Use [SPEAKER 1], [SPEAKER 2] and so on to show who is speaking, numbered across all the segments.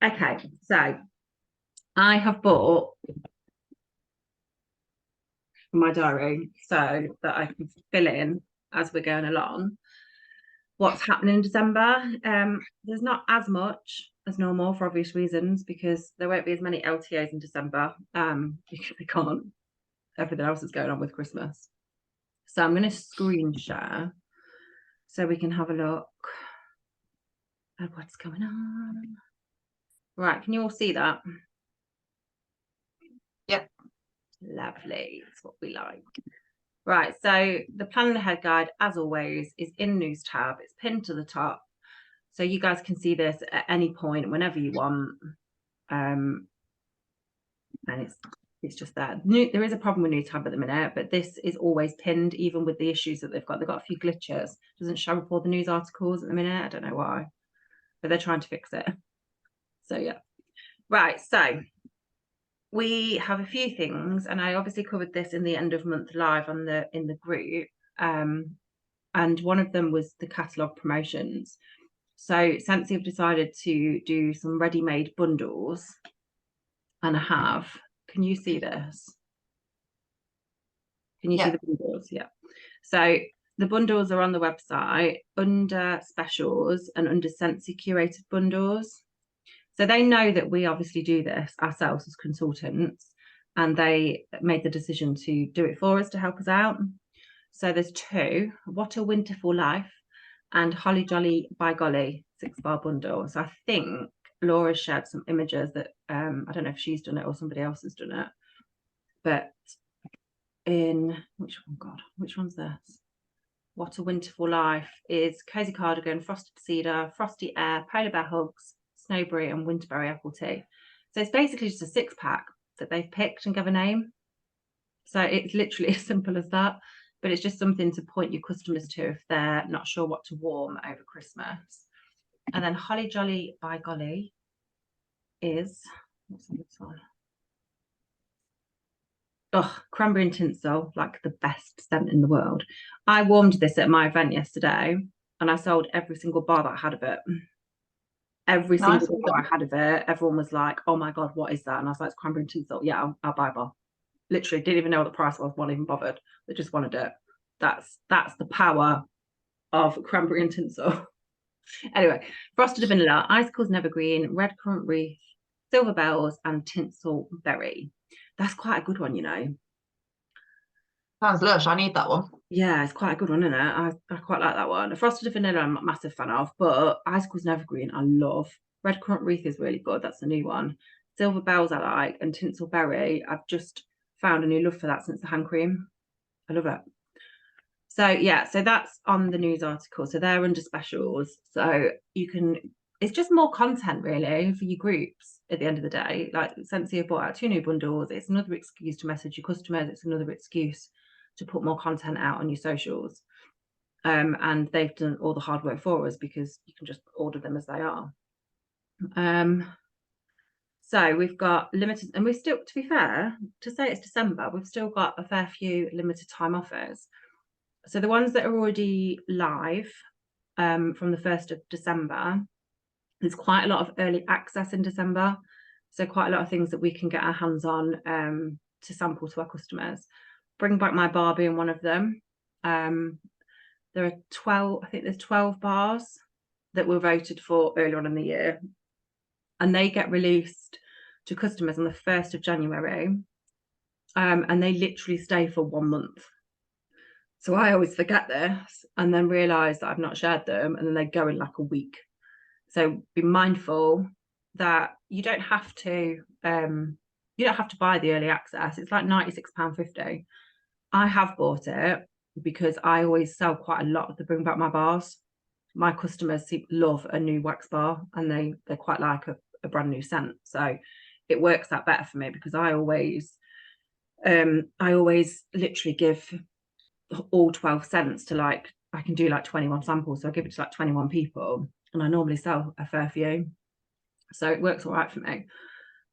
[SPEAKER 1] Okay, so I have bought my diary so that I can fill in as we're going along what's happening in December. There's not as much as normal for obvious reasons because there won't be as many LTAs in December because we can't. Everything else is going on with Christmas. So I'm going to screen share so we can have a look at what's going on. Right, can you all see that?
[SPEAKER 2] Yep.
[SPEAKER 1] Lovely, that's what we like. Right, so the planning ahead guide, as always, is in news tab. It's pinned to the top. So you guys can see this at any point, whenever you want. And it's just that. There is a problem with news tab at the minute, but this is always pinned, even with the issues that they've got. They've got a few glitches. It doesn't show up all the news articles at the minute. I don't know why, but they're trying to fix it. So yeah. Right, so we have a few things, and I obviously covered this in the end of month live in the group. And one of them was the catalogue promotions. So Scentsy have decided to do some ready-made bundles, and I have. Can you see this? Can you see the bundles? Yeah. So the bundles are on the website under specials and under Scentsy curated bundles. So they know that we obviously do this ourselves as consultants, and they made the decision to do it for us to help us out. So there's two, What a Winterful Life and Holly Jolly by Golly 6-bar bundle. So I think Laura shared some images that I don't know if she's done it or somebody else has done it, but in which one's this? What a Winterful Life is Cozy Cardigan, Frosted Cedar, Frosty Air, Polar Bear Hugs, Snowberry and Winterberry Apple Tea. So it's basically just a 6-pack that they've picked and give a name. So it's literally as simple as that, but it's just something to point your customers to if they're not sure what to warm over Christmas. And then Holly Jolly by Golly is, what's on this one? Oh, cranberry and tinsel, like the best scent in the world. I warmed this at my event yesterday and I sold every single bar that I had of it. Every single bar I had of it, everyone was like, oh my God, what is that? And I was like, it's cranberry and tinsel. Yeah, I'll buy a bar. Literally didn't even know what the price was, wasn't even bothered. They just wanted it. That's the power of cranberry and tinsel. Anyway, frosted vanilla, icicles and evergreen, red currant wreath, silver bells, and tinsel berry. That's quite a good one, you know.
[SPEAKER 2] Sounds lush. I need that one.
[SPEAKER 1] Yeah, it's quite a good one, isn't it? I quite like that one. Frosted vanilla, I'm not a massive fan of, but icicles and evergreen, I love. Red currant wreath is really good. That's a new one. Silver bells, I like, and tinsel berry. I've just found a new love for that since the hand cream. I love it. So yeah, so that's on the news article. So they're under specials. So you can, it's just more content really for your groups at the end of the day. Like Scentsy have brought out 2 new bundles. It's another excuse to message your customers. It's another excuse to put more content out on your socials. And they've done all the hard work for us because you can just order them as they are. So we've got limited, and we've still, to be fair, to say it's December, we've still got a fair few limited time offers. So the ones that are already live from the 1st of December, there's quite a lot of early access in December. So quite a lot of things that we can get our hands on to sample to our customers. Bring Back My Barbie in one of them. There are 12, I think there's 12 bars that were voted for earlier on in the year. And they get released to customers on the 1st of January. And they literally stay for 1 month. So I always forget this and then realise that I've not shared them, and then they go in like a week. So be mindful that you don't have to buy the early access. It's like £96.50. I have bought it because I always sell quite a lot of the Bring Back My bars. My customers love a new wax bar, and they quite like a brand new scent. So it works out better for me because I always literally give all 12 scents to, like, I can do like 21 samples, so I give it to like 21 people, and I normally sell a fair few, so it works all right for me.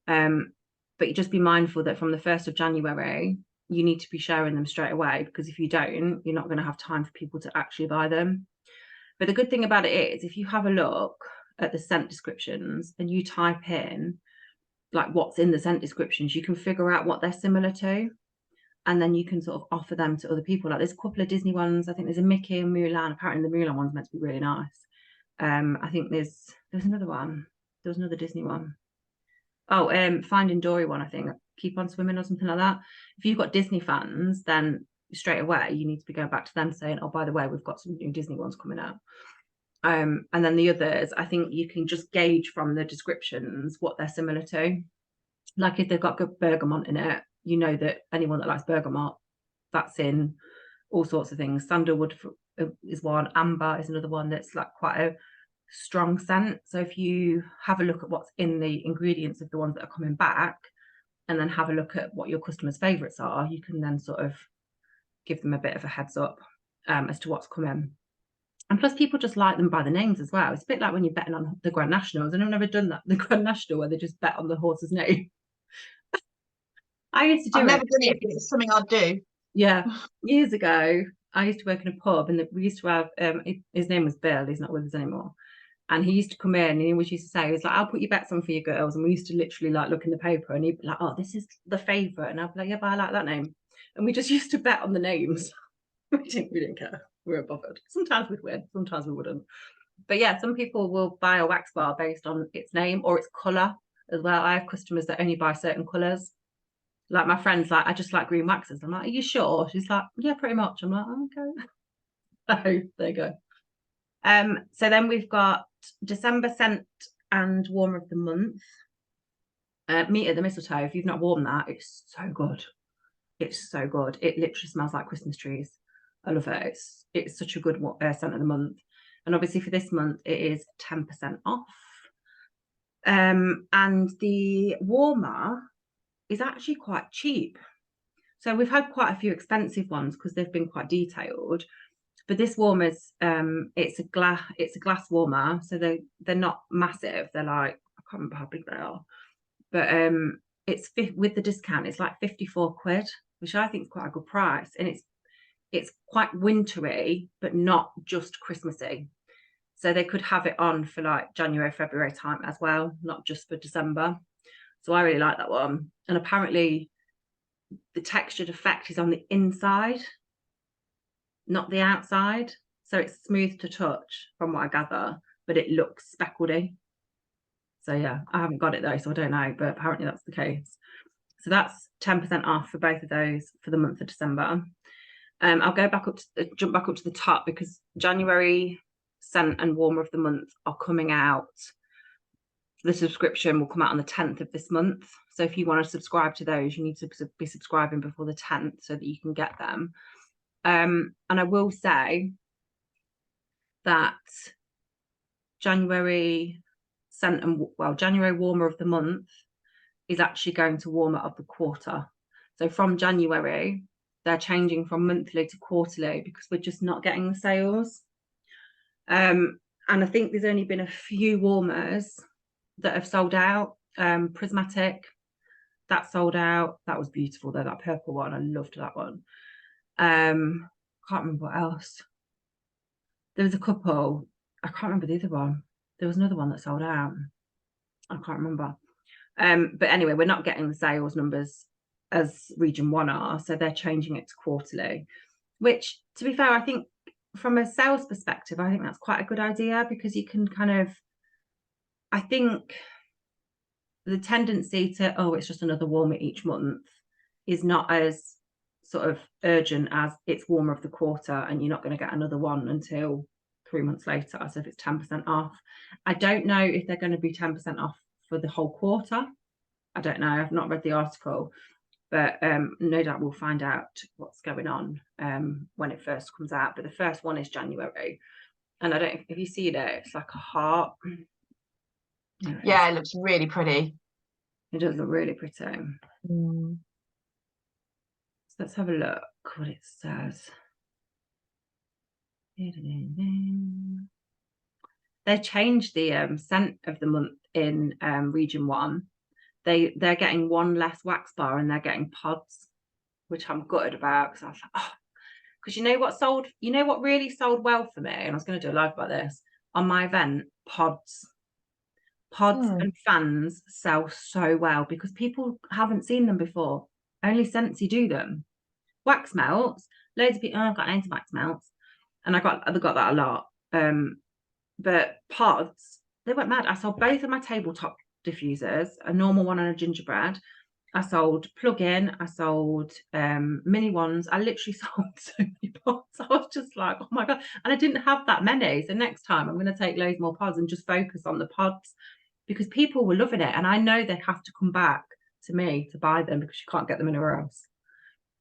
[SPEAKER 1] But you just be mindful that from the 1st of January you need to be sharing them straight away, because if you don't, you're not going to have time for people to actually buy them. But the good thing about it is, if you have a look at the scent descriptions and you type in like what's in the scent descriptions, you can figure out what they're similar to. And then you can sort of offer them to other people. Like there's a couple of Disney ones. I think there's a Mickey and Mulan. Apparently the Mulan one's meant to be really nice. I think there's another one. There was another Disney one. Oh, Finding Dory one, I think. Keep on Swimming or something like that. If you've got Disney fans, then straight away you need to be going back to them saying, oh, by the way, we've got some new Disney ones coming out. And then the others, I think you can just gauge from the descriptions what they're similar to. Like if they've got good bergamot in it, you know that anyone that likes bergamot, that's in all sorts of things. Sandalwood is one, amber is another one that's like quite a strong scent. So if you have a look at what's in the ingredients of the ones that are coming back, and then have a look at what your customers' favourites are, you can then sort of give them a bit of a heads up as to what's coming. And plus people just like them by the names as well. It's a bit like when you're betting on the Grand Nationals, and I've never done that, the Grand National, where they just bet on the horse's name. I used to do
[SPEAKER 2] I've
[SPEAKER 1] it.
[SPEAKER 2] never done it, but it's something I'd do.
[SPEAKER 1] Yeah, years ago, I used to work in a pub, and we used to have his name was Bill. He's not with us anymore, and he used to come in, and he always used to say, he was like, "I'll put your bets on for you girls," and we used to literally like look in the paper, and he'd be like, "Oh, this is the favourite," and I'd be like, "Yeah, but I like that name," and we just used to bet on the names. we didn't care. We weren't bothered. Sometimes we'd win, sometimes we wouldn't. But yeah, some people will buy a wax bar based on its name or its colour as well. I have customers that only buy certain colours. Like my friend's like, I just like green waxes. I'm like, are you sure? She's like, yeah, pretty much. I'm like, oh, okay. So there you go. So then we've got December scent and warmer of the month. Meet at the Mistletoe. If you've not worn that, it's so good. It's so good. It literally smells like Christmas trees. I love it. It's such a good scent of the month. And obviously for this month, it is 10% off. And the warmer is actually quite cheap. So we've had quite a few expensive ones because they've been quite detailed. But this warmer's it's a glass warmer, so they're not massive. They're like, I can't remember how big they are, but it's with the discount, it's like 54 quid, which I think is quite a good price, and it's quite wintry, but not just Christmassy. So they could have it on for like January, February time as well, not just for December. So I really like that one. And apparently the textured effect is on the inside, not the outside. So it's smooth to touch from what I gather, but it looks speckledy. So yeah, I haven't got it though, so I don't know, but apparently that's the case. So that's 10% off for both of those for the month of December. I'll go back up to jump back up to the top because January scent and warmer of the month are coming out. The subscription will come out on the 10th of this month. So if you want to subscribe to those, you need to be subscribing before the 10th so that you can get them. And I will say that January scent and January warmer of the month is actually going to warmer of the quarter. So from January, they're changing from monthly to quarterly because we're just not getting the sales. And I think there's only been a few warmers that have sold out. Prismatic, that sold out. That was beautiful though, that purple one. I loved that one. Can't remember what else. There was a couple. I can't remember the other one. There was another one that sold out. I can't remember. But anyway, we're not getting the sales numbers as Region 1 are, so they're changing it to quarterly, which, to be fair, I think from a sales perspective, I think that's quite a good idea because you can kind of, I think the tendency to, oh, it's just another warmer each month is not as sort of urgent as it's warmer of the quarter and you're not going to get another one until 3 months later. So if it's 10% off, I don't know if they're going to be 10% off for the whole quarter. I don't know. I've not read the article, but no doubt we'll find out what's going on when it first comes out. But the first one is January, and I don't know if you see it, it's like a heart.
[SPEAKER 2] Yeah, it looks really pretty.
[SPEAKER 1] It does look really pretty.
[SPEAKER 2] Mm.
[SPEAKER 1] So let's have a look what it says. They changed the scent of the month in Region 1. They're getting one less wax bar and they're getting pods, which I'm gutted about because I was like, oh, because you know what really sold well for me, and I was going to do a live about this on my event, pods. Pods and fans sell so well because people haven't seen them before. Only Scentsy do them. Wax melts, loads of people, I've got loads of wax melts, and I got that a lot. But pods, they went mad. I sold both of my tabletop diffusers, a normal one and a gingerbread. I sold plug-in, I sold mini ones. I literally sold so many pods. I was just like, oh my God. And I didn't have that many. So next time I'm going to take loads more pods and just focus on the pods because people were loving it. And I know they have to come back to me to buy them because you can't get them anywhere else.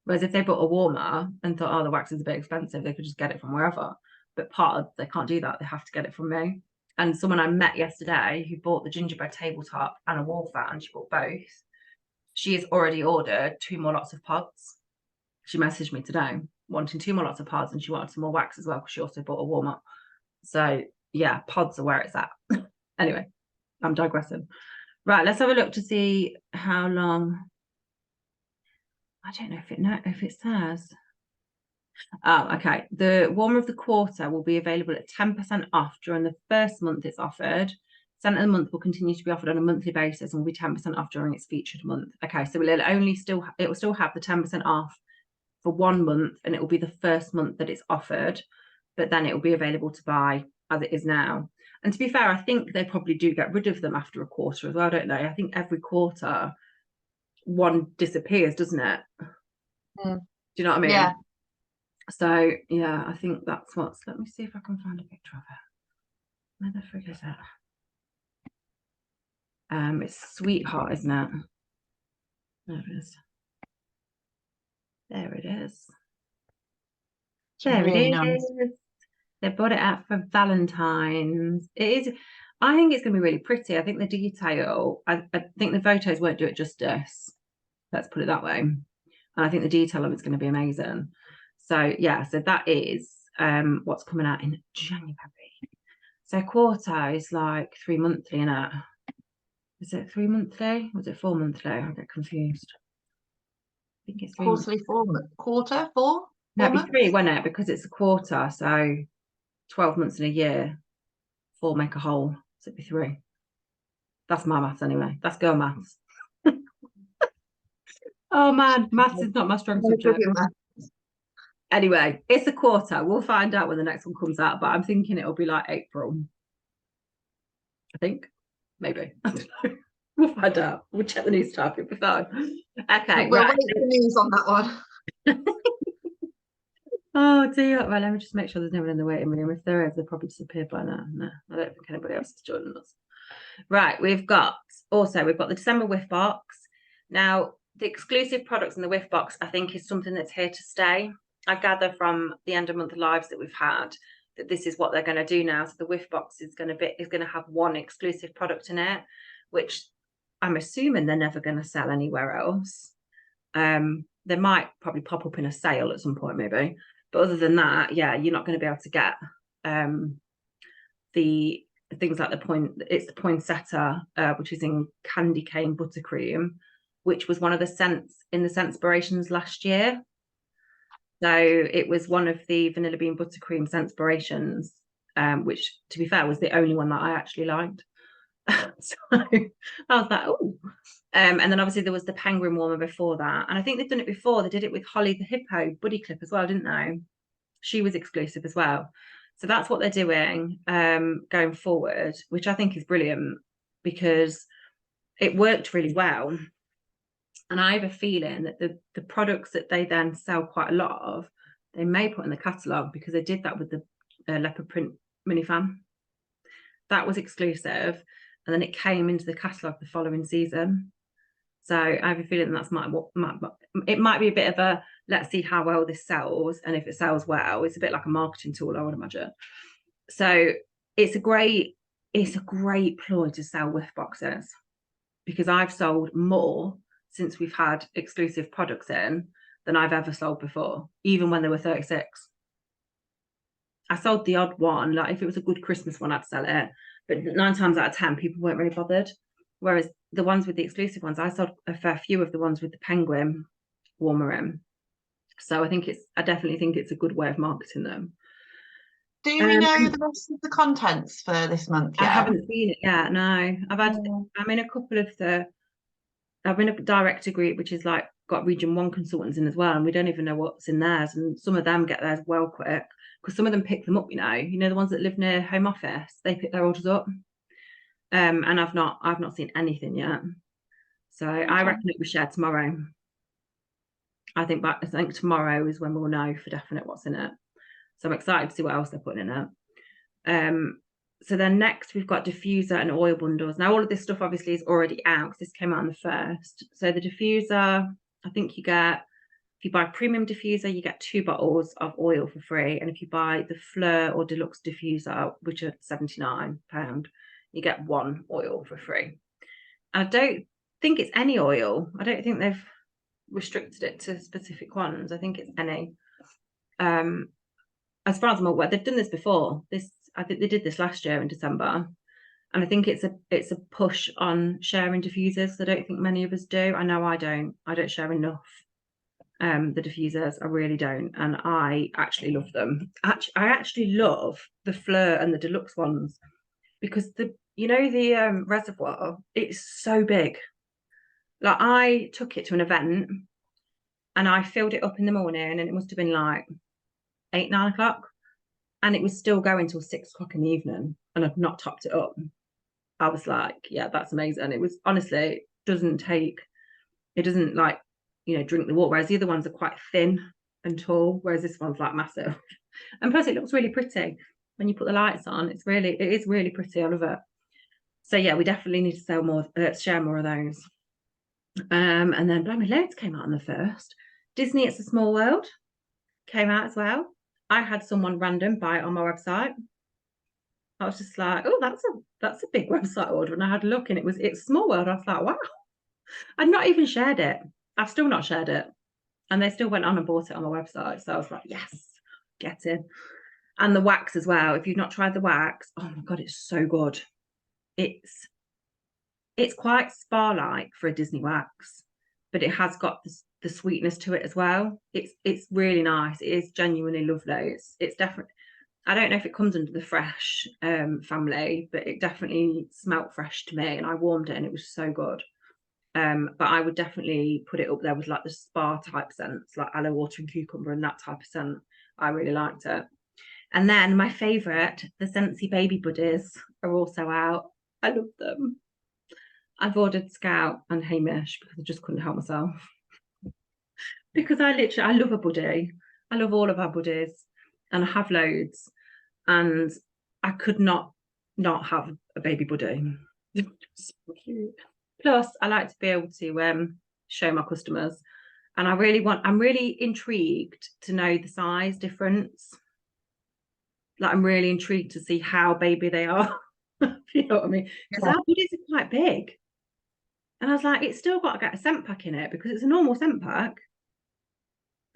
[SPEAKER 1] Whereas if they bought a warmer and thought, oh, the wax is a bit expensive, they could just get it from wherever. But pods, they can't do that. They have to get it from me. And someone I met yesterday who bought the gingerbread tabletop and a wall fan, she bought both. She has already ordered 2 more lots of pods. She messaged me today wanting 2 more lots of pods, and she wanted some more wax as well because she also bought a warmer. So yeah, pods are where it's at. Anyway, I'm digressing. Right, let's have a look to see how long. I don't know if it says. Oh, okay. The warmer of the quarter will be available at 10% off during the first month it's offered. Scent of the month will continue to be offered on a monthly basis and will be 10% off during its featured month. Okay, so it will still have the 10% off for 1 month, and it will be the first month that it's offered, but then it will be available to buy as it is now. And to be fair, I think they probably do get rid of them after a quarter as well, don't they? I think every quarter one disappears, doesn't it? Do you know what I mean?
[SPEAKER 2] Yeah.
[SPEAKER 1] So yeah, I think that's what's. Let me see if I can find a picture of it. Where the frig is it? It's Sweetheart, isn't it? There it is. There it is. There it is. Nice. They brought it out for Valentine's. It is. I think it's going to be really pretty. I think the detail. I think the photos won't do it justice. Let's put it that way. And I think the detail of it's going to be amazing. So yeah, so that is what's coming out in January. So quarter is like 3 monthly, innit? Is it 3 monthly? Was it 4 monthly? I get confused. I think it's 3
[SPEAKER 2] quarterly, 4 months. Quarter, 4?
[SPEAKER 1] No, it'd be 3, wouldn't it? Because it's a quarter, so 12 months in a year. 4 make a whole, so it'd be 3. That's my maths anyway. That's girl maths. Oh man, maths is not my strong subject. Anyway, it's a quarter. We'll find out when the next one comes out, but I'm thinking it'll be like April. I think. Maybe. I don't know. We'll find out. We'll check the news type. It'll be fine. Okay.
[SPEAKER 2] We'll wait for the news on that one.
[SPEAKER 1] Oh dear. Well, let me just make sure there's no one in the waiting room. If there is, they'll probably disappear by now. No, I don't think anybody else is joining us. Right, we've got the December whiff box. Now, the exclusive products in the whiff box, I think, is something that's here to stay. I gather from the end of month lives that we've had that this is what they're going to do now. So the whiff box is going to have 1 exclusive product in it, which I'm assuming they're never going to sell anywhere else. They might probably pop up in a sale at some point, maybe. But other than that, yeah, you're not going to be able to get the things like the poinsettia, which is in candy cane buttercream, which was one of the scents in the Scentspirations last year. So it was one of the vanilla bean buttercream Scentspirations, which, to be fair, was the only one that I actually liked. So I was like, oh. And then obviously there was the penguin warmer before that. And I think they've done it before. They did it with Holly the Hippo Buddy Clip as well, didn't they? She was exclusive as well. So that's what they're doing going forward, which I think is brilliant because it worked really well. And I have a feeling that the products that they then sell quite a lot of, they may put in the catalogue because they did that with the leopard print mini fan. That was exclusive. And then it came into the catalogue the following season. So I have a feeling that's it might be a bit of a, let's see how well this sells. And if it sells well, it's a bit like a marketing tool, I would imagine. So it's a great ploy to sell whiff boxes because I've sold more since we've had exclusive products in than I've ever sold before, even when they were 36. I sold the odd one, like if it was a good Christmas one, I'd sell it. But 9 times out of 10, people weren't really bothered. Whereas the ones with the exclusive ones, I sold a fair few of the ones with the penguin warmer in. So I definitely think it's a good way of marketing them.
[SPEAKER 2] Do we know the rest of the contents for this month
[SPEAKER 1] I
[SPEAKER 2] yet?
[SPEAKER 1] haven't seen it yet. No, I'm in a couple of I'm in a director group which is like got Region 1 consultants in as well, and we don't even know what's in theirs. And some of them get theirs well quick because some of them pick them up. You know the ones that live near home office, they pick their orders up. And I've not seen anything yet. So I reckon it will be shared tomorrow. I think tomorrow is when we'll know for definite what's in it. So I'm excited to see what else they're putting in it. So then next we've got diffuser and oil bundles. Now all of this stuff obviously is already out because this came out on the 1st. So the diffuser, I think if you buy premium diffuser, you get 2 bottles of oil for free. And if you buy the Fleur or Deluxe diffuser, which are £79, you get 1 oil for free. And I don't think it's any oil. I don't think they've restricted it to specific ones. I think it's any. As far as I'm aware, they've done this before. I think they did this last year in December, and I think it's a push on sharing diffusers. I don't think many of us do. I know I don't share enough. The diffusers, I really don't, and I actually love them. I actually love the Fleur and the Deluxe ones because the reservoir, it's so big. Like I took it to an event and I filled it up in the morning, and it must have been like 8-9 o'clock, and it was still going till 6 o'clock in the evening, and I've not topped it up. I was like, yeah, that's amazing. And it was honestly, it doesn't like, drink the water, whereas the other ones are quite thin and tall, whereas this one's like massive. And plus it looks really pretty when you put the lights on. It is really pretty. I love it. So yeah, we definitely need to share more of those. And then blimey, loads came out on the 1st. Disney It's a Small World came out as well. I had someone random buy it on my website. I was just like, oh, that's a big website order. And I had a look, and it's Small World. I was like, wow. I'd not even shared it. I've still not shared it. And they still went on and bought it on my website. So I was like, yes, get in. And the wax as well. If you've not tried the wax, oh my God, it's so good. It's quite spa-like for a Disney wax, but it has got the sweetness to it as well. It's really nice. It is genuinely lovely. It's definitely, I don't know if it comes under the Fresh family, but it definitely smelt fresh to me, and I warmed it and it was so good. But I would definitely put it up there with like the spa type scents, like aloe water and cucumber and that type of scent. I really liked it. And then my favorite, the Scentsy Baby Buddies, are also out. I love them. I've ordered Scout and Hamish because I just couldn't help myself. Because I love a buddy. I love all of our buddies, and I have loads, and I could not have a baby buddy. So cute. Plus, I like to be able to show my customers, and I'm really intrigued to know the size difference. Like I'm really intrigued to see how baby they are. You know what I mean? Because our buddies are quite big. And I was like, it's still got to get a scent pack in it because it's a normal scent pack.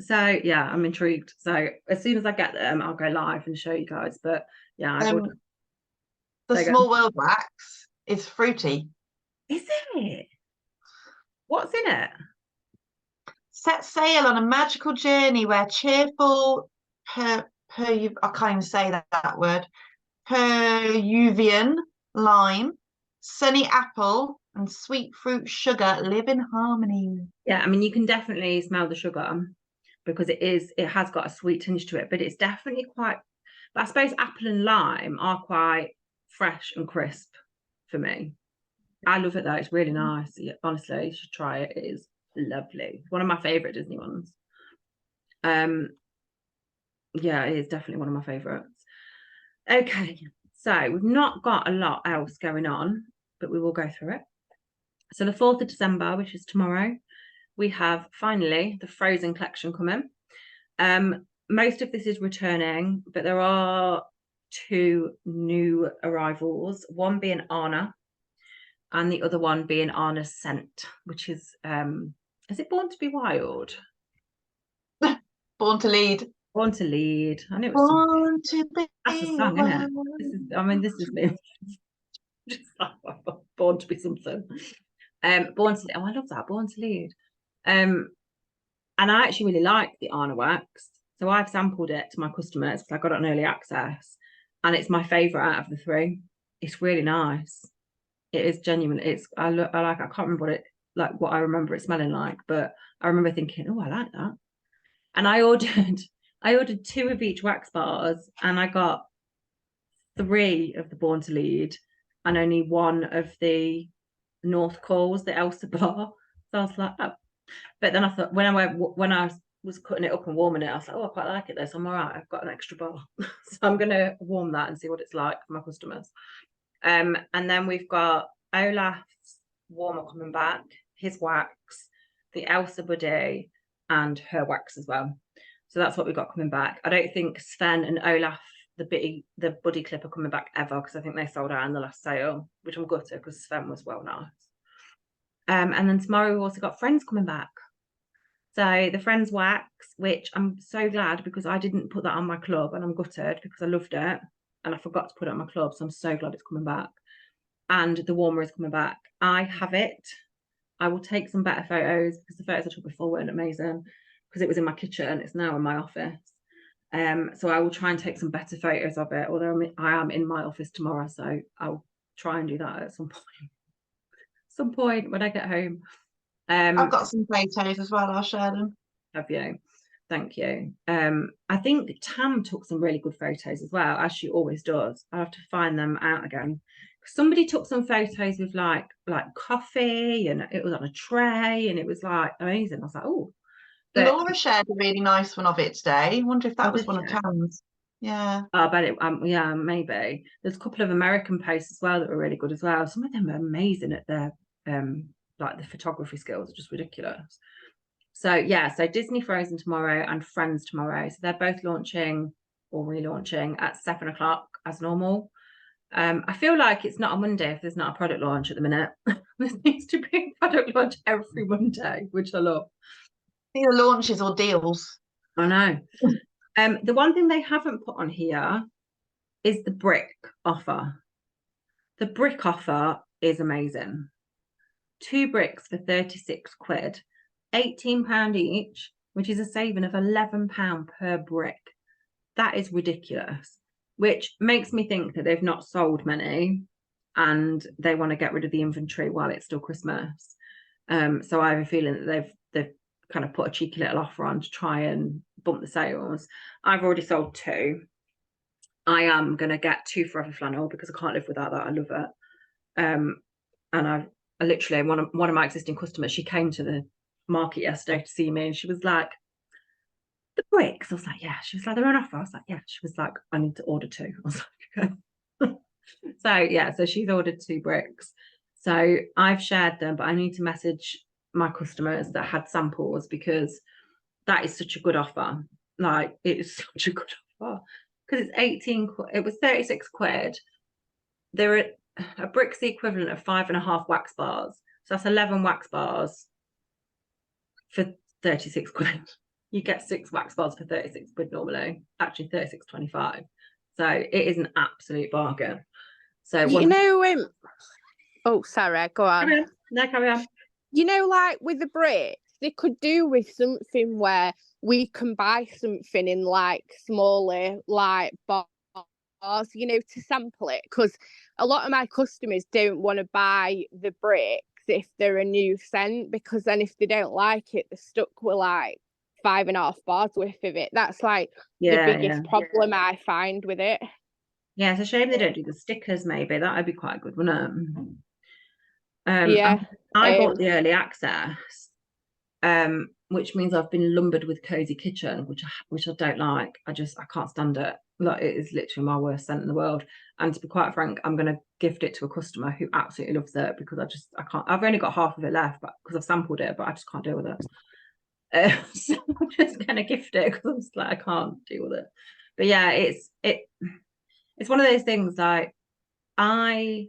[SPEAKER 1] So yeah, I'm intrigued. So as soon as I get them, I'll go live and show you guys. But yeah,
[SPEAKER 2] the Small World wax is fruity.
[SPEAKER 1] Is it? What's in it?
[SPEAKER 2] Set sail on a magical journey where cheerful I can't even say that word. Peruvian lime, sunny apple, and sweet fruit sugar live in harmony.
[SPEAKER 1] Yeah, I mean, you can definitely smell the sugar because it has got a sweet tinge to it, but it's definitely quite, but I suppose apple and lime are quite fresh and crisp for me. I love it though. It's really nice. Yeah, honestly, you should try it. It is lovely. One of my favorite Disney ones. Yeah, it is definitely one of my favorites. Okay, so we've not got a lot else going on, but we will go through it. So the 4th of December, which is tomorrow, we have finally the Frozen collection coming. Most of this is returning, but there are 2 new arrivals, one being Anna and the other one being Anna's Scent, which is it Born to be Wild?
[SPEAKER 2] Born to Lead.
[SPEAKER 1] Born to Lead. I knew it
[SPEAKER 2] was Born to be
[SPEAKER 1] That's a song, isn't it? This is me. Just like, Born to be something. Born to, I love that, Born to Lead. And I actually really like the Anna wax. So I've sampled it to my customers because I got it on early access, and it's my favourite out of the three. It's really nice. It is genuine. I can't remember what I remember it smelling like, but I remember thinking, oh, I like that. And I ordered 2 of each wax bars, and I got 3 of the Born to Lead and only 1 of the North Coals, the Elsa bar. So I was like, oh. But then I thought when I was cutting it up and warming it, I was like, oh, I quite like it though. So I'm all right. I've got an extra bar, so I'm gonna warm that and see what it's like for my customers. And then we've got Olaf's warmer coming back, his wax, the Elsa Buddy, and her wax as well. So that's what we've got coming back. I don't think Sven and Olaf, the buddy clip, are coming back ever, because I think they sold out in the last sale, which I'm gutted because Sven was well nice. And then tomorrow we've also got Friends coming back. So the Friends wax, which I'm so glad, because I didn't put that on my club, and I'm gutted because I loved it and I forgot to put it on my club. So I'm so glad it's coming back. And the warmer is coming back. I have it. I will take some better photos, because the photos I took before weren't amazing, because it was in my kitchen. It's now in my office. So I will try and take some better photos of it, although I am in my office tomorrow, so I'll try and do that at some point when I get home.
[SPEAKER 2] I've got some photos as well. I'll share them.
[SPEAKER 1] Have you? Thank you. I think Tam took some really good photos as well, as she always does. I'll have to find them out again. Somebody took some photos with like coffee, and it was on a tray, and it was like amazing. I was like, oh.
[SPEAKER 2] Laura shared a really nice one of it today. I wonder if that was one of Tam's. Yeah.
[SPEAKER 1] I bet it. Yeah, maybe. There's a couple of American posts as well that were really good as well. Some of them are amazing at their like the photography skills are just ridiculous. So yeah, so Disney Frozen tomorrow and Friends tomorrow. So they're both launching or relaunching at 7 o'clock as normal. I feel like it's not a Monday if there's not a product launch at the minute. There needs to be a product launch every Monday, which I love.
[SPEAKER 2] Either launches or deals.
[SPEAKER 1] I know. The one thing they haven't put on here is the brick offer. The brick offer is amazing. 2 bricks for 36 quid, £18 each, which is a saving of £11 per brick. That is ridiculous, which makes me think that they've not sold many and they want to get rid of the inventory while it's still Christmas. So I have a feeling that they've kind of put a cheeky little offer on to try and bump the sales. I've already sold 2. I am going to get 2 Forever Flannel because I can't live without that. I love it. And I literally, one of my existing customers, she came to the market yesterday to see me, and she was like, the bricks? I was like, yeah. She was like, they're on offer. I was like, yeah. She was like, I need to order 2. I was like, okay. So yeah, so she's ordered 2 bricks. So I've shared them, but I need to message my customers that had samples, because that is such a good offer. Like, it is such a good offer, because it's 18. It was 36 quid. There are a brick's the equivalent of 5.5 wax bars. So that's 11 wax bars for 36 quid. You get 6 wax bars for 36 quid normally. Actually, 36.25. So it is an absolute bargain. So
[SPEAKER 3] you know, oh, sorry, go on.
[SPEAKER 1] Carry on. No, carry on.
[SPEAKER 3] You know, like with the bricks, they could do with something where we can buy something in like smaller like bars, you know, to sample it, because a lot of my customers don't want to buy the bricks if they're a new scent, because then if they don't like it, they're stuck with like 5.5 bars worth of it. That's like the biggest problem I find with it.
[SPEAKER 1] Yeah, it's a shame they don't do the stickers. Maybe that would be quite good, wouldn't it?
[SPEAKER 3] Yeah.
[SPEAKER 1] I bought the early access, which means I've been lumbered with Cozy Kitchen, which I don't like. I can't stand it. Like, it is literally my worst scent in the world. And to be quite frank, I'm going to gift it to a customer who absolutely loves it, because I can't. I've only got half of it left, but because I've sampled it, but I just can't deal with it. So I'm just going to gift it, because I'm just like, I can't deal with it. But yeah, it's one of those things, like I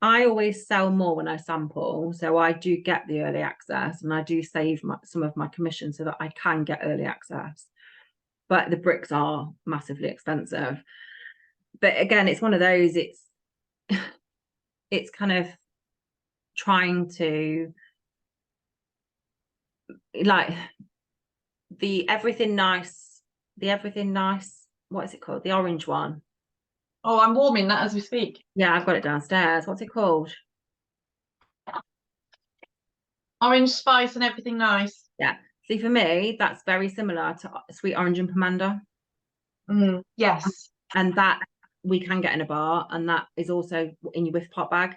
[SPEAKER 1] always sell more when I sample, so I do get the early access, and I do save some of my commission so that I can get early access. But the bricks are massively expensive. But again, it's one of those, it's kind of trying to, like, the Everything Nice the Everything Nice, what is it called? The orange one.
[SPEAKER 2] Oh, I'm warming that as we speak.
[SPEAKER 1] Yeah, I've got it downstairs. What's it called?
[SPEAKER 2] Orange spice and Everything Nice.
[SPEAKER 1] Yeah. See, for me, that's very similar to Sweet Orange and Pomander.
[SPEAKER 2] Yes.
[SPEAKER 1] And that we can get in a bar, and that is also in your whiff pot bag.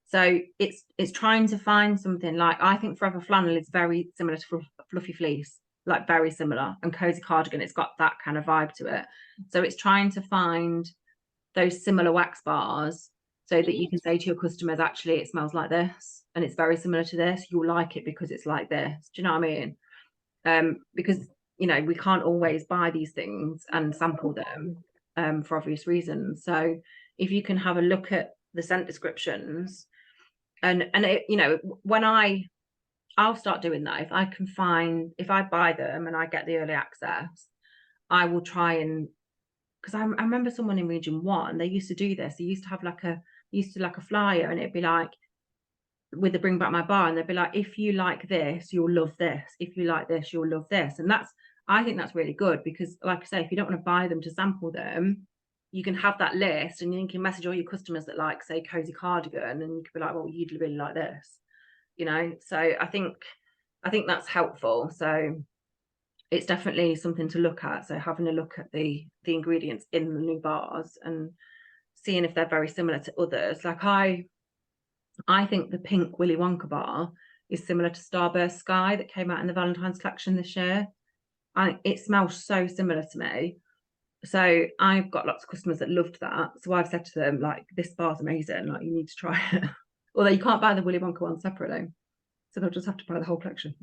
[SPEAKER 1] So it's trying to find something like, I think Forever Flannel is very similar to Fluffy Fleece, like very similar, and Cozy Cardigan, it's got that kind of vibe to it. So it's trying to find those similar wax bars so that you can say to your customers, actually, it smells like this and it's very similar to this. You'll like it because it's like this. Do you know what I mean? Because, you know, we can't always buy these things and sample them for obvious reasons. So if you can have a look at the scent descriptions, and it, you know, when I'll start doing that. If I buy them and I get the early access, I will try and, because I remember someone in Region 1, they used to do this. They used to have like a flyer, and it'd be like, with the Bring Back My Bar, and they'd be like, if you like this, you'll love this. If you like this, you'll love this. And I think that's really good, because like I say, if you don't want to buy them to sample them, you can have that list and you can message all your customers that like, say, Cozy Cardigan, and you could be like, well, you'd really like this, you know. So I think that's helpful. So it's definitely something to look at. So having a look at the ingredients in the new bars and seeing if they're very similar to others. Like I think the pink Willy Wonka bar is similar to Starburst Sky that came out in the Valentine's collection this year. It smells so similar to me. So I've got lots of customers that loved that. So I've said to them, like, this bar's amazing, like, you need to try it. Although you can't buy the Willy Wonka one separately. So they'll just have to buy the whole collection.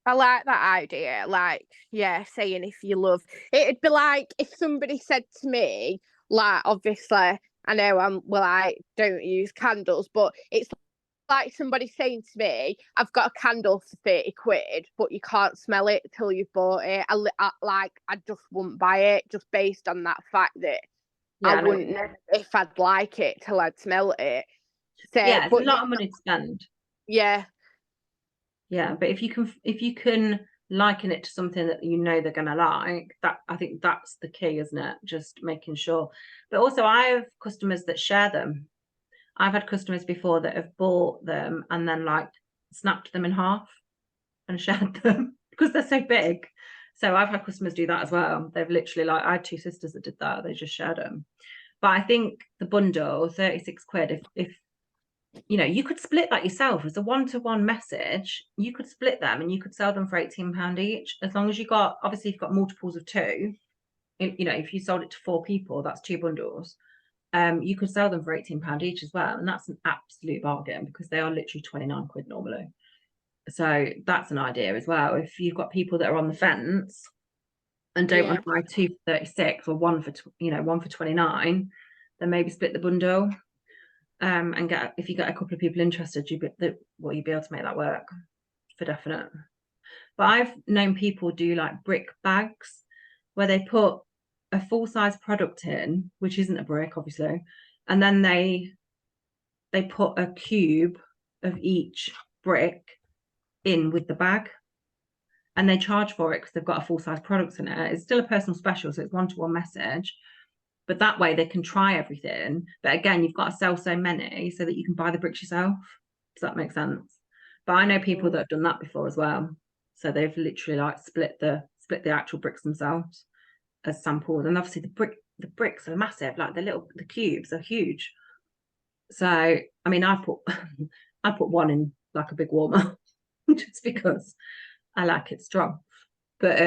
[SPEAKER 3] I like that idea. Like, yeah, saying if you love, it'd be like if somebody said to me, like, obviously, I know I don't use candles, but it's like somebody saying to me, I've got a candle for 30 quid, but you can't smell it till you've bought it. I just wouldn't buy it, just based on that fact that I wouldn't know if I'd like it till I'd smell it. So,
[SPEAKER 1] yeah, it's a lot of money to spend.
[SPEAKER 3] Yeah.
[SPEAKER 1] Yeah, but if you can liken it to something that you know they're gonna like, that, I think that's the key, isn't it? Just making sure. But also, I have customers that share them. I've had customers before that have bought them and then like snapped them in half and shared them because they're so big. So I've had customers do that as well. They've literally, like, I had two sisters that did that. They just shared them. But I think the bundle, 36 quid, if you know, you could split that yourself as a one-to-one message. You could split them and you could sell them for £18 each, as long as you got, obviously you've got multiples of two. You know, if you sold it to 4 people, that's 2 bundles. You could sell them for £18 each as well, and that's an absolute bargain because they are literally 29 quid normally. So that's an idea as well. If you've got people that are on the fence and don't want to buy 2 for 36 or one for 29, then maybe split the bundle. And if you get a couple of people interested, you'd be able to make that work for definite. But I've known people do like brick bags where they put a full-size product in, which isn't a brick, obviously, and then they put a cube of each brick in with the bag, and they charge for it because they've got a full-size product in it. It's still a personal special, so it's one-to-one message, but that way they can try everything. But again, you've got to sell so many so that you can buy the bricks yourself. Does that make sense? But I know people that have done that before as well. So they've literally like split the actual bricks themselves as samples. And obviously the bricks are massive, like the cubes are huge. So I mean, I put one in like a big warmer just because I like it strong. But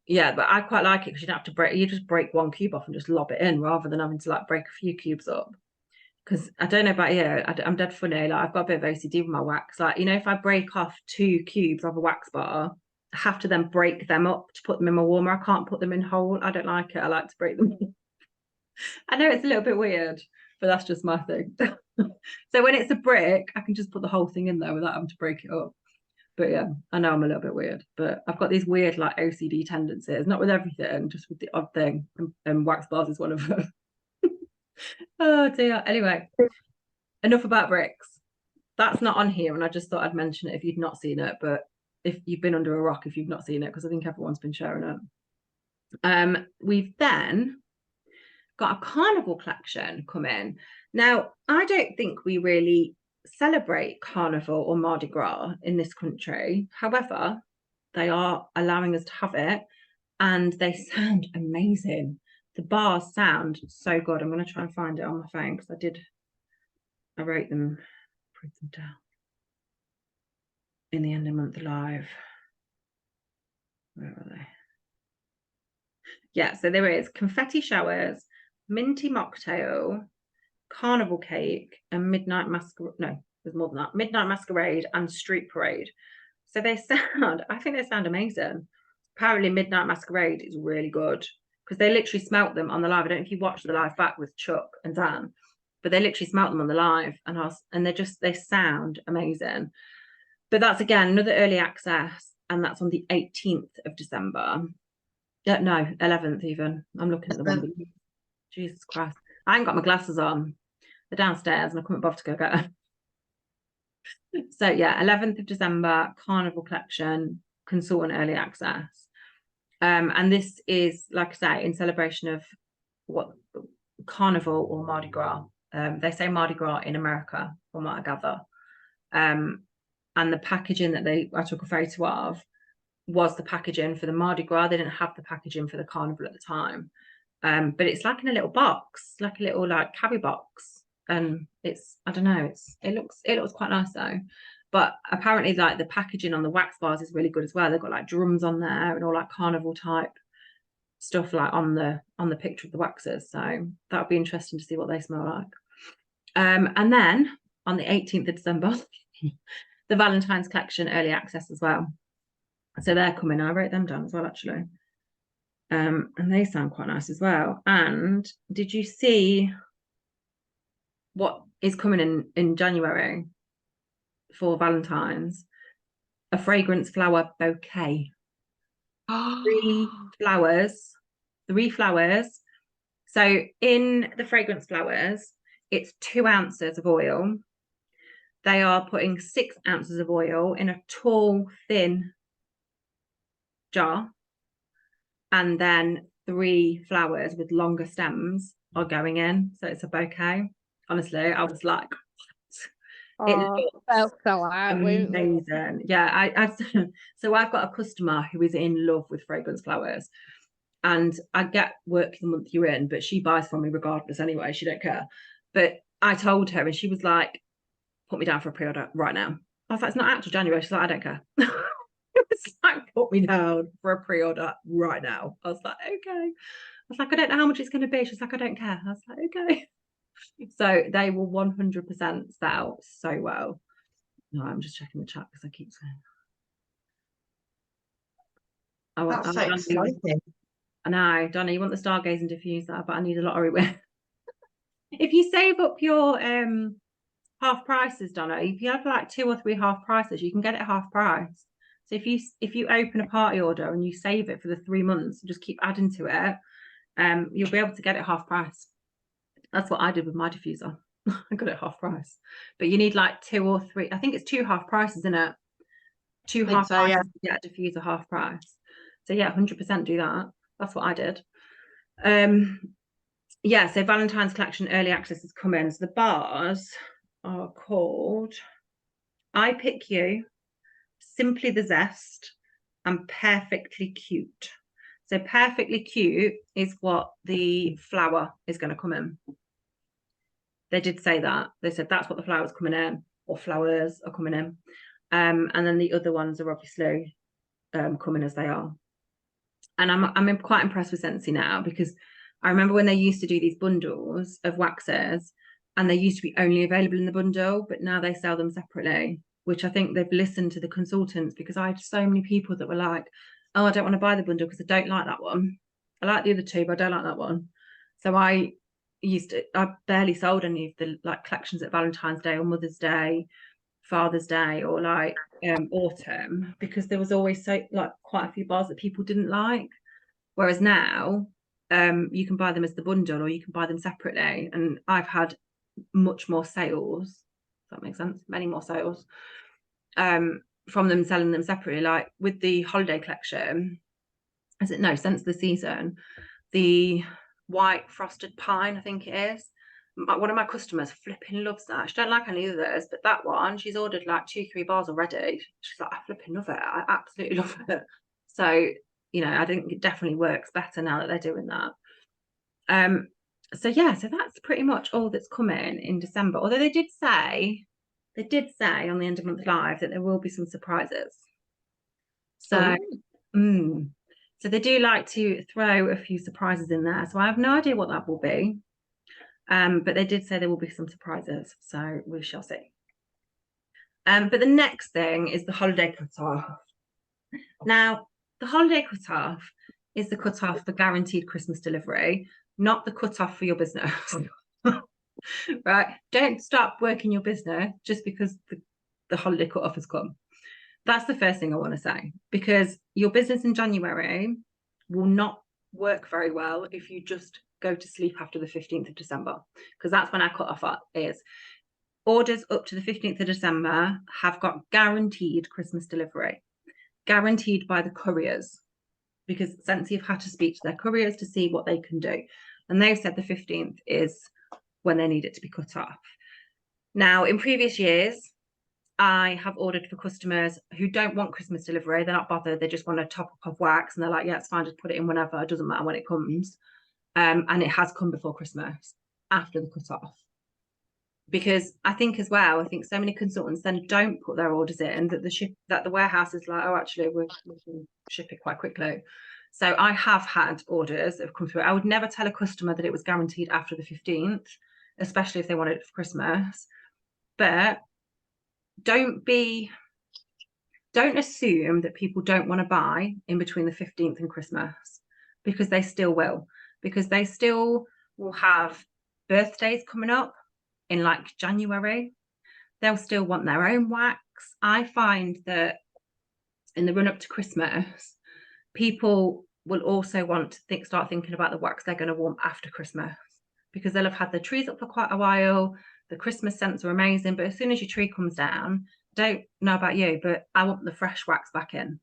[SPEAKER 1] yeah, but I quite like it because you don't have to you just break one cube off and just lob it in rather than having to like break a few cubes up. Because I don't know about you, I'm dead funny. Like, I've got a bit of OCD with my wax. Like, you know, if I break off 2 cubes of a wax bar, I have to then break them up to put them in my warmer. I can't put them in whole. I don't like it. I like to break them. I know it's a little bit weird, but that's just my thing. So when it's a brick, I can just put the whole thing in there without having to break it up. But yeah, I know I'm a little bit weird, but I've got these weird like OCD tendencies, not with everything, just with the odd thing, and wax bars is one of them. Oh dear. Anyway, enough about bricks. That's not on here, and I just thought I'd mention it if you'd not seen it, but if you've been under a rock if you've not seen it, because I think everyone's been sharing it. We've then got a carnival collection coming. Now, I don't think we really celebrate Carnival or Mardi Gras in this country. However, they are allowing us to have it, and they sound amazing. The bars sound so good. I'm going to try and find it on my phone because I wrote them, put them down in the end of month live. Where are they? Yeah, so there is confetti showers, minty mocktail, carnival cake, and midnight masquerade. No, there's more than that. Midnight masquerade and street parade. So they sound, I think they sound amazing. Apparently, midnight masquerade is really good because they literally smelt them on the live. I don't know if you watched the live back with Chuck and Dan, but they literally smelt them on the live, and they sound amazing. But that's again another early access, and that's on the 18th of December. No, 11th even. I'm looking at the one. Jesus Christ. I ain't got my glasses on. They're downstairs and I couldn't bother to go get them. So yeah, 11th of December, Carnival Collection, consultant early access. And this is, like I say, in celebration of what Carnival or Mardi Gras. They say Mardi Gras in America, from what I gather. And the packaging that I took a photo of was the packaging for the Mardi Gras. They didn't have the packaging for the Carnival at the time. But it's like in a little box, like a little like cabbie box. And it's, I don't know, it looks quite nice though. But apparently like the packaging on the wax bars is really good as well. They've got like drums on there and all like carnival type stuff like on the picture of the waxes. So that would be interesting to see what they smell like. And then on the 18th of December, the Valentine's Collection early access as well. So they're coming. I wrote them down as well, actually. And they sound quite nice as well. And did you see what is coming in January for Valentine's? A fragrance flower bouquet. 3 flowers. So in the fragrance flowers, it's 2 ounces of oil. They are putting 6 ounces of oil in a tall, thin jar. And then 3 flowers with longer stems are going in. So it's a bouquet. Honestly, I was like, what? It looks amazing. Yeah, so I've got a customer who is in love with fragrance flowers. And I get work the month you're in, but she buys from me regardless anyway. She don't care. But I told her and she was like, put me down for a pre-order right now. I was like, it's not out till January. She's like, I don't care. It was like, put me down for a pre-order right now. I was like, okay. I was like, I don't know how much it's going to be. She's like, I don't care. I was like, okay. So they will 100% sell so well. No, I'm just checking the chat because I keep saying.
[SPEAKER 2] That's so exciting.
[SPEAKER 1] I know, Donna, you want the Stargazing diffuser, but I need a lottery win. If you save up your half prices, Donna, if you have like 2 or 3 half prices, you can get it half price. So if you open a party order and you save it for the 3 months and just keep adding to it, you'll be able to get it half price. That's what I did with my diffuser. I got it half price. But you need like 2 or 3. I think it's 2 half prices, isn't it? 2 half prices to get a diffuser half price. So yeah, 100% do that. That's what I did. Yeah, so Valentine's Collection early access is coming. So the bars are called I Pick You, Simply the Zest, and Perfectly Cute. So Perfectly Cute is what the flower is going to come in. They did say that. They said that's what the flower's coming in, or flowers are coming in. And then the other ones are obviously coming as they are. And I'm quite impressed with Scentsy now, because I remember when they used to do these bundles of waxes and they used to be only available in the bundle, but now they sell them separately, which I think they've listened to the consultants, because I had so many people that were like, oh, I don't want to buy the bundle because I don't like that one. I like the other 2, but I don't like that one. So I barely sold any of the like collections at Valentine's Day or Mother's Day, Father's Day, or like autumn, because there was always quite a few bars that people didn't like. Whereas now you can buy them as the bundle or you can buy them separately, and I've had much more sales, if that makes sense, many more sales from them selling them separately. Like with the holiday collection, is it no Sense of the Season, the white frosted pine, I think it is. One of my customers flipping loves that. She don't like any of those, but that one, she's ordered like 2-3 bars already. She's like, I flipping love it. I absolutely love it. So, you know, I think it definitely works better now that they're doing that. So yeah, so that's pretty much all that's coming in December. Although they did say on the end of month live that there will be some surprises. So, so they do like to throw a few surprises in there. So I have no idea what that will be. But they did say there will be some surprises, so we shall see. But the next thing is the holiday cut-off. Now, the holiday cut-off is the cut-off for guaranteed Christmas delivery, not the cut-off for your business. Right? Don't stop working your business just because the holiday cut-off has come. That's the first thing I want to say, because your business in January will not work very well if you just go to sleep after the 15th of December, because that's when our cut-off is. Orders up to the 15th of December have got guaranteed Christmas delivery, guaranteed by the couriers, because Scentsy have had to speak to their couriers to see what they can do. And they've said the 15th is when they need it to be cut off. Now, in previous years, I have ordered for customers who don't want Christmas delivery. They're not bothered. They just want a top up of wax. And they're like, yeah, it's fine. Just put it in whenever. It doesn't matter when it comes. And it has come before Christmas, after the cut-off. Because I think as well, I think so many consultants then don't put their orders in that the warehouse is like, oh, actually, we can ship it quite quickly. So I have had orders that have come through. I would never tell a customer that it was guaranteed after the 15th, especially if they wanted it for Christmas. But don't assume that people don't want to buy in between the 15th and Christmas, because they still will, because they still will have birthdays coming up in like January. They'll still want their own wax. I find that in the run up to Christmas, people will also want to start thinking about the wax they're going to want after Christmas, because they'll have had the trees up for quite a while. The Christmas scents are amazing, but as soon as your tree comes down, don't know about you, but I want the fresh wax back in.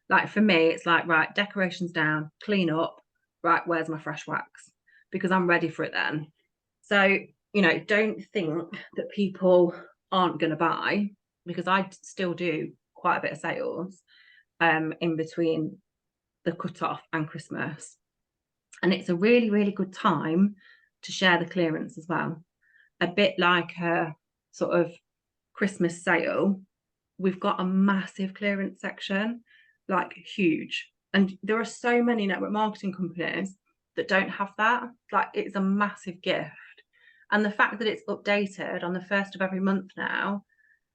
[SPEAKER 1] Like for me, it's like, right, decorations down, clean up, right, where's my fresh wax? Because I'm ready for it then. So, you know, don't think that people aren't going to buy, because I still do quite a bit of sales in between the cut-off and Christmas. And it's a really, really good time to share the clearance as well. A bit like a sort of Christmas sale, we've got a massive clearance section, like huge. And there are so many network marketing companies that don't have that. Like, it's a massive gift. And the fact that it's updated on the 1st of every month now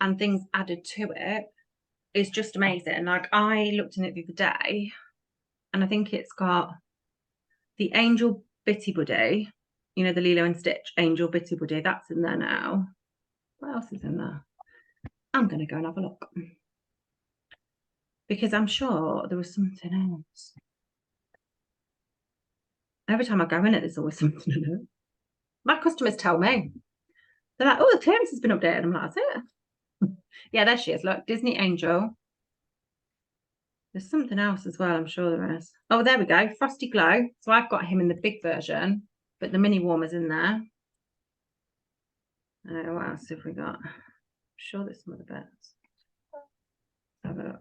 [SPEAKER 1] and things added to it is just amazing. Like, I looked in it the other day and I think it's got the Angel Bitty Buddy, you know, the Lilo and Stitch Angel Bitty Buddy, that's in there now. What else is in there? I'm going to go and have a look, because I'm sure there was something else. Every time I go in it, there's always something in it. My customers tell me. They're like, oh, the clearance has been updated. I'm like, that's it. Yeah, there she is. Look, Disney Angel. There's something else as well, I'm sure there is. Oh, there we go. Frosty Glow. So I've got him in the big version, but the mini warmer's in there. What else have we got? I'm sure there's some other bits. Let's have a look.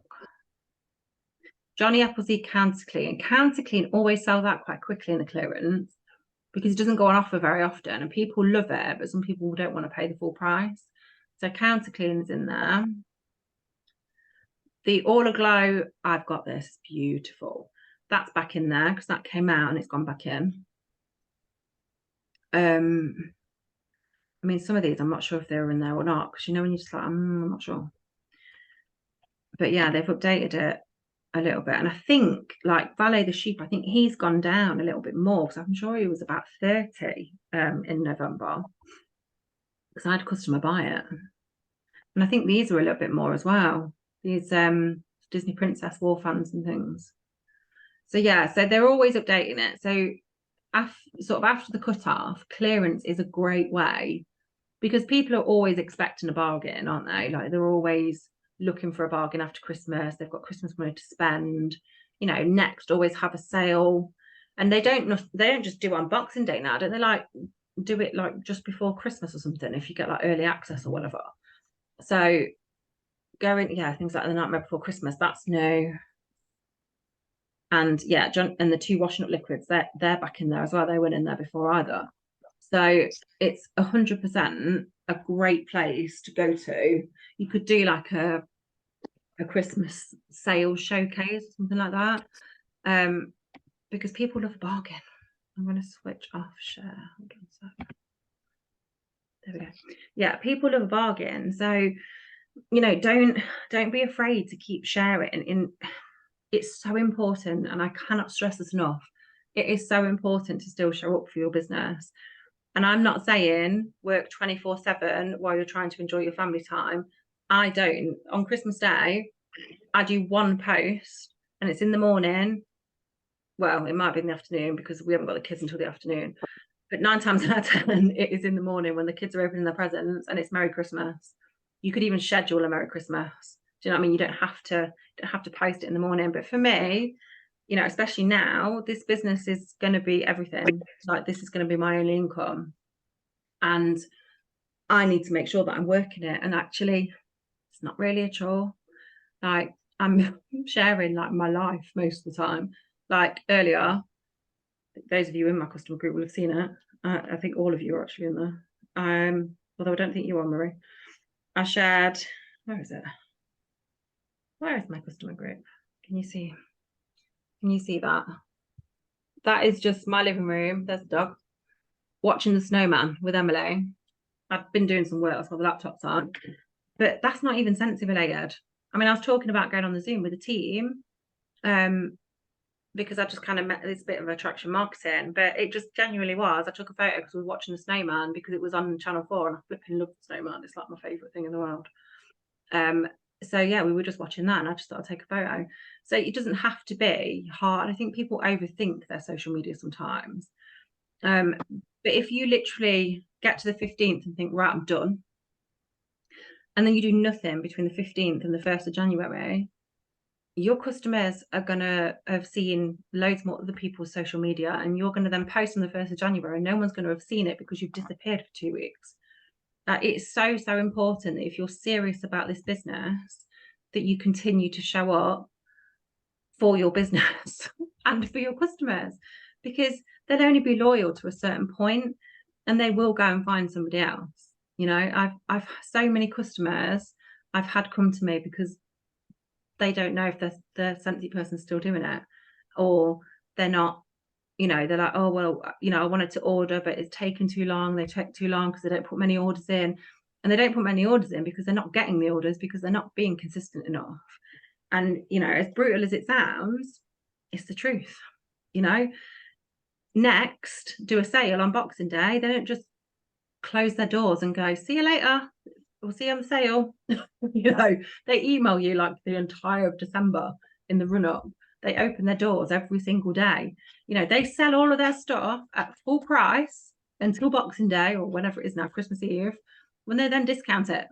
[SPEAKER 1] Johnny Appleseed Counter Clean. Counter Clean always sells out quite quickly in the clearance, because it doesn't go on offer very often and people love it, but some people don't want to pay the full price. So Counter Clean is in there. The All Aglow, I've got this, beautiful. That's back in there because that came out and it's gone back in. I mean, some of these I'm not sure if they were in there or not, because you know when you're just like, I'm not sure. But yeah, they've updated it a little bit. And I think like Valet the Sheep, I think he's gone down a little bit more, because I'm sure he was about 30 in November, because I had a customer buy it. And I think these are a little bit more as well. These Disney Princess wall fans and things. So yeah, so they're always updating it. So sort of after the cut-off, clearance is a great way, because people are always expecting a bargain, aren't they? Like, they're always looking for a bargain after Christmas. They've got Christmas money to spend. you know, Next always have a sale, and they don't just do on Boxing Day now, don't they? Like do it like just before Christmas or something if you get like early access or whatever. So going, yeah, things like the Nightmare Before Christmas, that's new. And yeah, John and the 2 washing up liquids, they're back in there as well. They weren't in there before either. So it's 100% a great place to go to. You could do like a Christmas sales showcase or something like that, because people love a bargain. I'm going to switch off share. Hold on a sec. There we go. Yeah, people love a bargain. So, you know, don't be afraid to keep sharing. It's so important, and I cannot stress this enough. It is so important to still show up for your business. And I'm not saying work 24/7 while you're trying to enjoy your family time. I don't. On Christmas Day, I do 1 post, and it's in the morning. Well, it might be in the afternoon because we haven't got the kids until the afternoon. But 9 times out of 10, it is in the morning when the kids are opening their presents, and it's Merry Christmas. You could even schedule a Merry Christmas. Do you know what I mean? You don't have to post it in the morning. But for me, you know, especially now, this business is going to be everything. Like, this is going to be my only income, and I need to make sure that I'm working it. And actually, it's not really a chore. Like, I'm sharing like my life most of the time. Like earlier, those of you in my customer group will have seen it. I think all of you are actually in there. Although I don't think you are, Marie. I shared, where is it? Where is my customer group? Can you see that? That is just my living room. There's the dog watching the snowman with Emily. I've been doing some work, so the laptop's on, but that's not even Scentsy related. I mean, I was talking about going on the Zoom with the team, because I just kind of met this bit of attraction marketing, but it just genuinely was. I took a photo because we were watching the snowman because it was on Channel 4, and I flipping love the snowman. It's like my favourite thing in the world. So yeah, we were just watching that, and I just thought I'd take a photo. So it doesn't have to be hard. I think people overthink their social media sometimes. But if you literally get to the 15th and think, right, I'm done, and then you do nothing between the 15th and the 1st of January, your customers are going to have seen loads more other people's social media, and you're going to then post on the 1st of January, and no one's going to have seen it because you've disappeared for 2 weeks. It's so important that if you're serious about this business, that you continue to show up for your business and for your customers, because they'll only be loyal to a certain point, and they will go and find somebody else. You know, I've so many customers I've had come to me because they don't know if the Scentsy person's still doing it, or they're not, you know, they're like, oh, well, you know, I wanted to order, but it's taken too long. They take too long because they don't put many orders in. And they don't put many orders in because they're not getting the orders, because they're not being consistent enough. And, you know, as brutal as it sounds, it's the truth. You know, Next do a sale on Boxing Day. They don't just close their doors and go, see you later, we'll see you on the sale. You know, they email you like the entire of December in the run up. They open their doors every single day. You know, they sell all of their stuff at full price until Boxing Day, or whenever it is now, Christmas Eve, when they then discount it,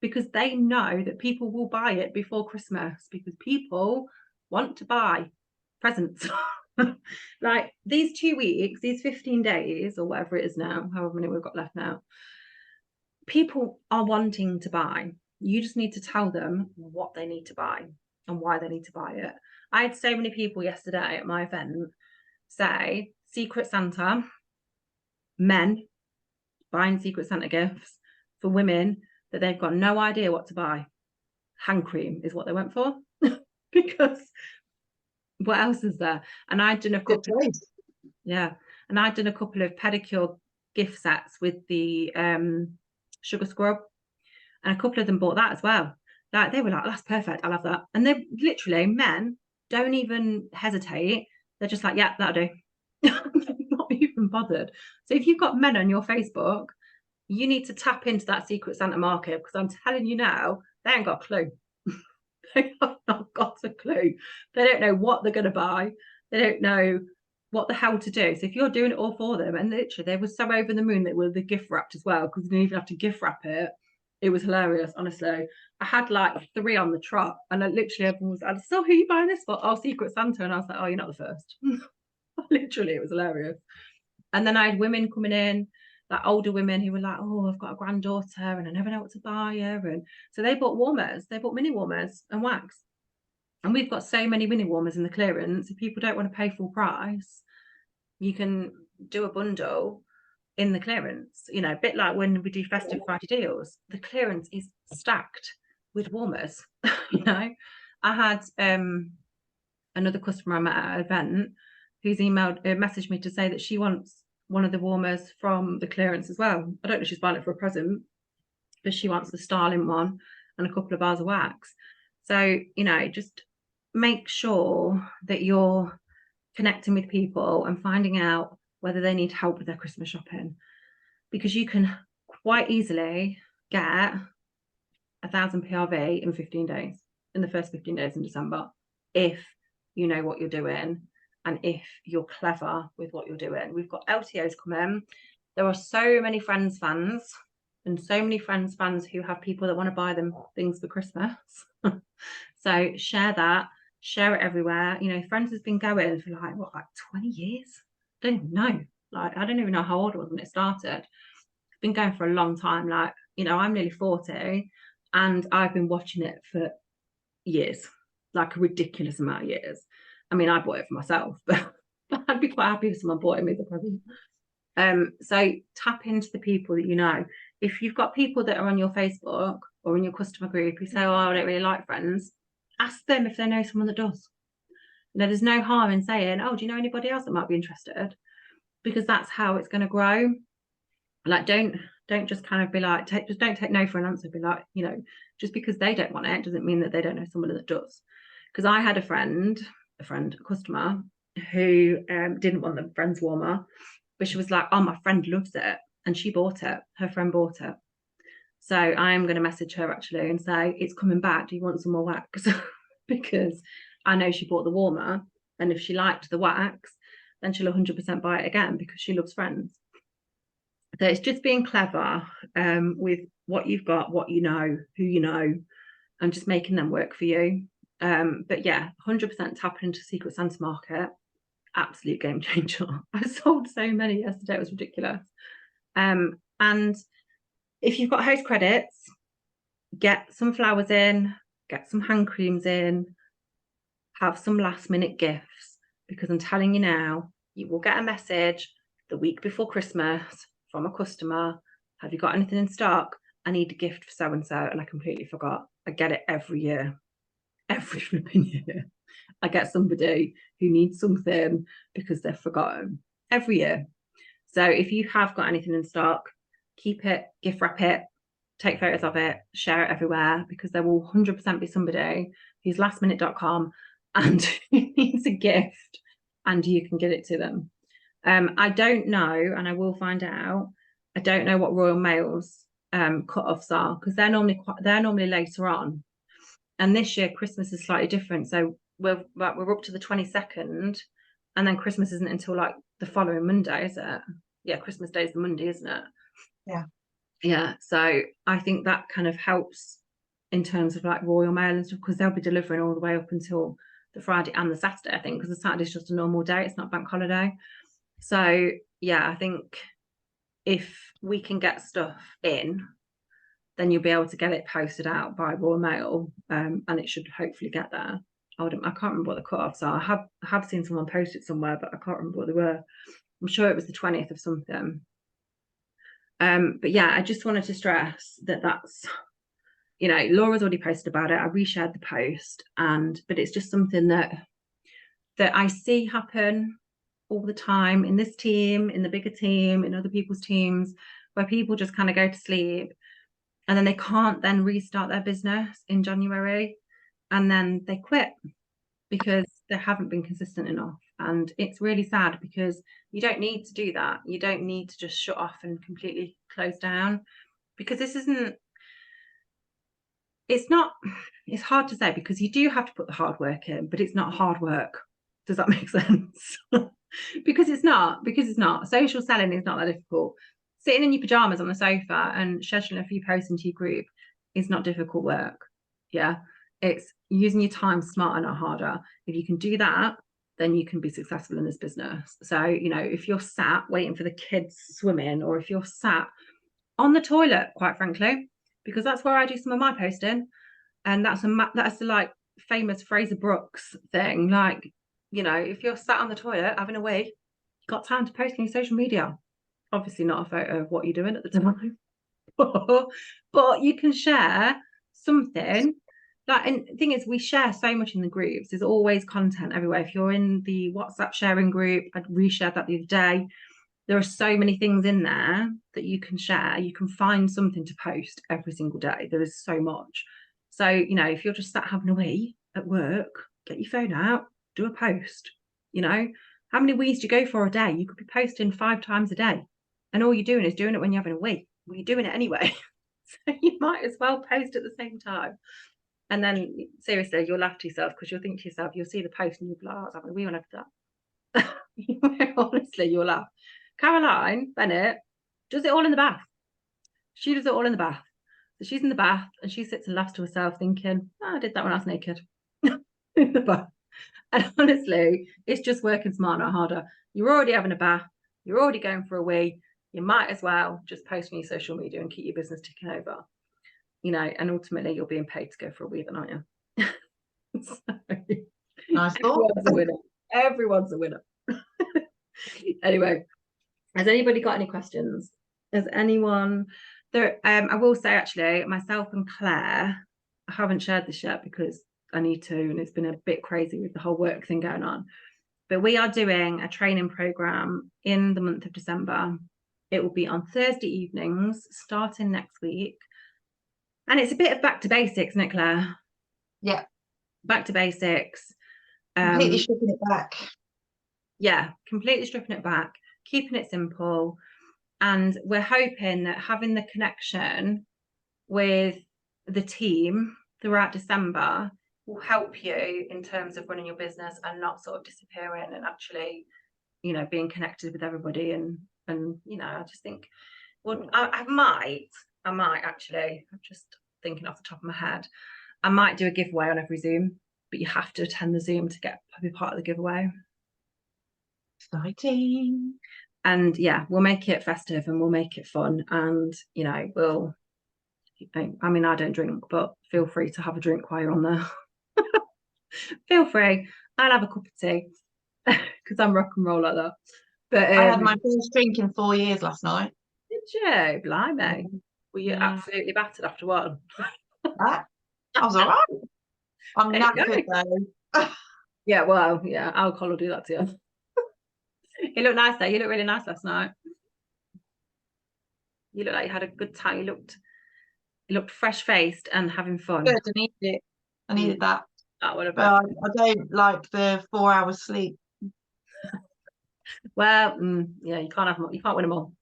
[SPEAKER 1] because they know that people will buy it before Christmas, because people want to buy presents. Like these 2 weeks, these 15 days, or whatever it is now, however many we've got left now, people are wanting to buy. You just need to tell them what they need to buy and why they need to buy it. I had so many people yesterday at my event say Secret Santa, men buying Secret Santa gifts for women that they've got no idea what to buy. Hand cream is what they went for. Because what else is there? And I'd done a couple of, yeah, and I'd done a couple of pedicure gift sets with the sugar scrub, and a couple of them bought that as well. Like, they were like, that's perfect, I'll have that. And they literally, men don't even hesitate. They're just like, yeah, that'll do. Not even bothered. So if you've got men on your Facebook, you need to tap into that Secret Santa market, because I'm telling you now, they ain't got a clue. They have not got a clue. They don't know what they're going to buy. They don't know what the hell to do. So if you're doing it all for them, and literally they were so over the moon that were the gift wrapped as well, because you didn't even have to gift wrap it. It was hilarious, honestly. I had like 3 on the trot, and I literally everyone was like, "So who are you buying this for?" "Oh, Secret Santa." And I was like, "Oh, you're not the first." Literally, it was hilarious. And then I had women coming in, like older women who were like, "Oh, I've got a granddaughter and I never know what to buy her." And so they bought warmers, they bought mini warmers and wax. And we've got so many mini warmers in the clearance. If people don't want to pay full price, you can do a bundle in the clearance, you know, a bit like when we do festive Friday deals. The clearance is stacked with warmers. You know, I had another customer I met at an event who's messaged me to say that she wants one of the warmers from the clearance as well. I don't know if she's buying it for a present, but she wants the styling one and a couple of bars of wax. So, you know, just make sure that you're connecting with people and finding out whether they need help with their Christmas shopping, because you can quite easily get 1,000 PRV in 15 days, in the first 15 days in December, if you know what you're doing and if you're clever with what you're doing. We've got LTOs coming. There are so many Friends fans and so many Friends fans who have people that want to buy them things for Christmas. So share that, share it everywhere. You know, Friends has been going for like 20 years? I don't even know. Like, I don't even know how old I was when it started. It's been going for a long time. Like, you know, I'm nearly 40 and I've been watching it for years, like a ridiculous amount of years. I mean, I bought it for myself, but I'd be quite happy if someone bought it me as a present. So tap into the people that you know. If you've got people that are on your Facebook or in your customer group who say, "Oh, I don't really like Friends," ask them if they know someone that does. You know, there's no harm in saying, "Oh, do you know anybody else that might be interested?" Because that's how it's going to grow. Like, don't just kind of be like, just don't take no for an answer. Be like, you know, just because they don't want it doesn't mean that they don't know someone that does. Because I had a customer who didn't want the Friends warmer, but she was like, "Oh, my friend loves it," and she bought it. Her friend bought it. So I'm going to message her actually and say, "It's coming back. Do you want some more wax?" Because I know she bought the warmer, and if she liked the wax, then she'll 100% buy it again because she loves Friends. So it's just being clever with what you've got, what you know, who you know, and just making them work for you. But yeah, 100% tapping into Secret Santa Market. Absolute game changer. I sold so many yesterday, it was ridiculous. And if you've got host credits, get some flowers in, get some hand creams in, have some last minute gifts, because I'm telling you now, you will get a message the week before Christmas from a customer. "Have you got anything in stock? I need a gift for so and so," and I completely forgot. I get it every year. Every flipping year. I get somebody who needs something because they've forgotten every year. So if you have got anything in stock, keep it, gift wrap it, take photos of it, share it everywhere, because there will 100% be somebody who's lastminute.com and who needs a gift and you can get it to them. I don't know, and I will find out. I don't know what Royal Mail's cut-offs are, because they're normally later on. And this year Christmas is slightly different. So we're up to the 22nd, and then Christmas isn't until like the following Monday, is it? Yeah, Christmas Day is the Monday, isn't it? Yeah. So I think that kind of helps in terms of like Royal Mail and stuff, because they'll be delivering all the way up until the Friday and the Saturday, I think, because the Saturday's just a normal day, it's not bank holiday. So yeah, I think if we can get stuff in, then you'll be able to get it posted out by Royal Mail, and it should hopefully get there. I can't remember what the cut-offs are. I have seen someone post it somewhere, but I can't remember what they were. I'm sure it was the 20th of something. But yeah, I just wanted to stress that that's, you know, Laura's already posted about it. I reshared the post, but it's just something that I see happen all the time in this team, in the bigger team, in other people's teams, where people just kind of go to sleep and then they can't then restart their business in January, and then they quit because they haven't been consistent enough. And it's really sad, because you don't need to do that. You don't need to just shut off and completely close down, because it's hard to say, because you do have to put the hard work in, but it's not hard work. Does that make sense? Because it's not social selling is not that difficult. sitting in your pajamas on the sofa and scheduling a few posts into your group is not difficult work. Yeah, it's using your time smarter, not harder. If you can do that, then you can be successful in this business. So, you know, if you're sat waiting for the kids swimming, or if you're sat on the toilet, quite frankly, because that's where I do some of my posting, and that's the like famous Fraser Brooks thing. Like, you know, if you're sat on the toilet having a wee, you've got time to post on your social media. Obviously not a photo of what you're doing at the time, but you can share something. Like, and the thing is, we share so much in the groups. There's always content everywhere. If you're in the WhatsApp sharing group, I reshared that the other day. There are so many things in there that you can share. You can find something to post every single day. There is so much. So, you know, if you're just sat having a wee at work, get your phone out, do a post. You know, how many wees do you go for a day? You could be posting 5 times a day, and all you're doing is doing it when you're having a wee. Well, you're doing it anyway. So you might as well post at the same time. And then seriously, you'll laugh to yourself, because you'll think to yourself, you'll see the post and you'll be like, oh, I was having a wee when I did that. Honestly, you'll laugh. Caroline Bennett does it all in the bath. She does it all in the bath. So she's in the bath and she sits and laughs to herself, thinking, oh, I did that when I was naked. In the bath. And honestly, it's just working smarter, not harder. You're already having a bath. You're already going for a wee. You might as well just post on your social media and keep your business ticking over. You know, and ultimately you're being paid to go for a wee then, aren't you? So,
[SPEAKER 2] Nice thought.
[SPEAKER 1] everyone's a winner. Everyone's a winner. Anyway, has anybody got any questions? Has anyone there? I will say, actually, myself and Claire, I haven't shared this yet because I need to, and it's been a bit crazy with the whole work thing going on. But we are doing a training program in the month of December. It will be on Thursday evenings, starting next week. And it's a bit of back to basics, isn't it, Claire?
[SPEAKER 2] Yeah.
[SPEAKER 1] Back to basics.
[SPEAKER 2] Completely stripping it back.
[SPEAKER 1] Yeah, completely stripping it back, keeping it simple. And we're hoping that having the connection with the team throughout December will help you in terms of running your business and not sort of disappearing, and actually, you know, being connected with everybody. And you know, I just think, well, I might actually, I'm just thinking off the top of my head, I might do a giveaway on every Zoom, but you have to attend the Zoom to be part of the giveaway.
[SPEAKER 2] Exciting.
[SPEAKER 1] And yeah, we'll make it festive and we'll make it fun. And, you know, I mean, I don't drink, but feel free to have a drink while you're on there. Feel free. I'll have a cup of tea because I'm rock and roll like that. But
[SPEAKER 2] I had my first drink in 4 years last night.
[SPEAKER 1] Did you? Blimey. Were you absolutely battered after one?
[SPEAKER 2] I was all right. I'm knackered though.
[SPEAKER 1] Yeah, well, yeah, alcohol will do that to you. You look nice though. You look really nice last night. You look like you had a good time. You looked fresh-faced and having fun.
[SPEAKER 2] Good, I needed it. I needed that.
[SPEAKER 1] That would have
[SPEAKER 2] But
[SPEAKER 1] been.
[SPEAKER 2] I don't like the 4 hours sleep.
[SPEAKER 1] Well, yeah, you can't have them. You can't win them all.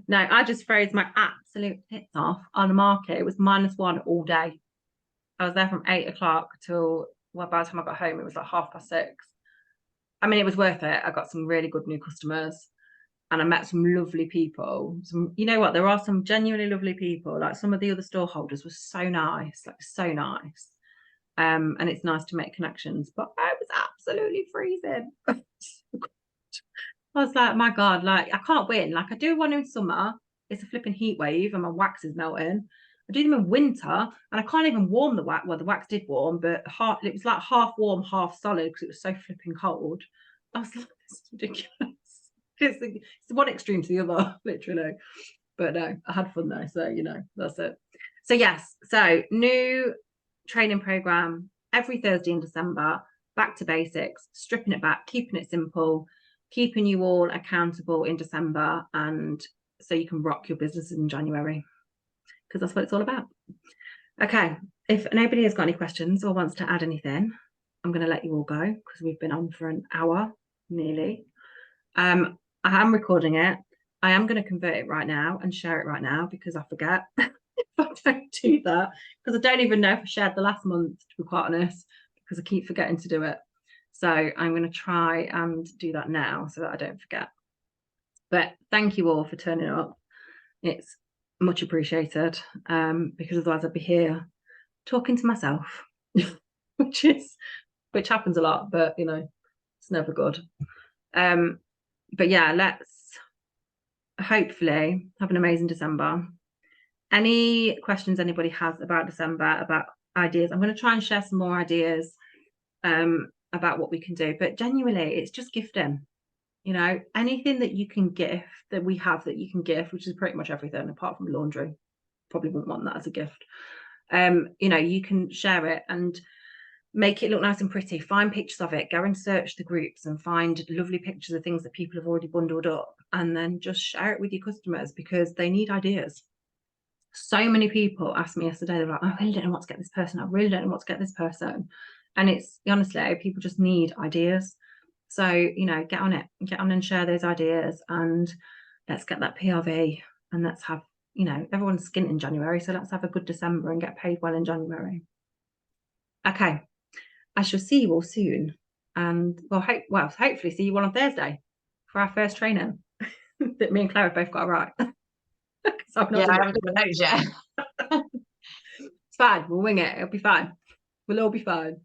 [SPEAKER 1] No, I just froze my absolute tits off on the market. It was -1 all day. I was there from 8 o'clock till, well, by the time I got home, it was like 6:30. I mean, it was worth it. I got some really good new customers and I met some lovely people. You know what? There are some genuinely lovely people. Like, some of the other store holders were so nice, like so nice. And it's nice to make connections, but I was absolutely freezing. I was like, my God, like, I can't win. Like, I do one in summer, it's a flipping heat wave and my wax is melting. I do them in winter and I can't even warm the wax. Well, the wax did warm, but it was like half warm, half solid because it was so flipping cold. I was like, this is ridiculous. It's one extreme to the other, literally. But no, I had fun though. So, you know, that's it. So yes, so new training program every Thursday in December, back to basics, stripping it back, keeping it simple, keeping you all accountable in December, and so you can rock your business in January, because that's what it's all about. Okay, if nobody has got any questions or wants to add anything, I'm going to let you all go because we've been on for an hour nearly. I am recording it. I am going to convert it right now and share it right now because I forget if I don't do that, because I don't even know if I shared the last month, to be quite honest, because I keep forgetting to do it. So I'm going to try and do that now so that I don't forget. But thank you all for turning up. It's much appreciated, because otherwise I'd be here talking to myself, which happens a lot, but you know, it's never good. But yeah, let's hopefully have an amazing December. Any questions anybody has about December, about ideas? I'm going to try and share some more ideas about what we can do, but genuinely it's just gifting. You know, anything that you can gift, that we have that you can gift, which is pretty much everything apart from laundry. Probably wouldn't want that as a gift. You know, you can share it and make it look nice and pretty. Find pictures of it, go and search the groups and find lovely pictures of things that people have already bundled up, and then just share it with your customers because they need ideas. So many people asked me yesterday, they're like, I really don't know what to get this person, I really don't know what to get this person. And it's honestly, people just need ideas. So, you know, get on it, get on and share those ideas, and let's get that PRV, and let's have, you know, everyone's skint in January, so let's have a good December and get paid well in January. Okay, I shall see you all soon, and hopefully see you all on Thursday for our first training that me and Claire have both got right.
[SPEAKER 2] Yeah, I haven't done those yet.
[SPEAKER 1] It's fine, we'll wing it, it'll be fine. We'll all be fine.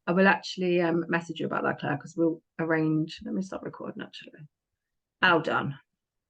[SPEAKER 1] I will actually message you about that, Claire, because we'll arrange. Let me stop recording actually. All done.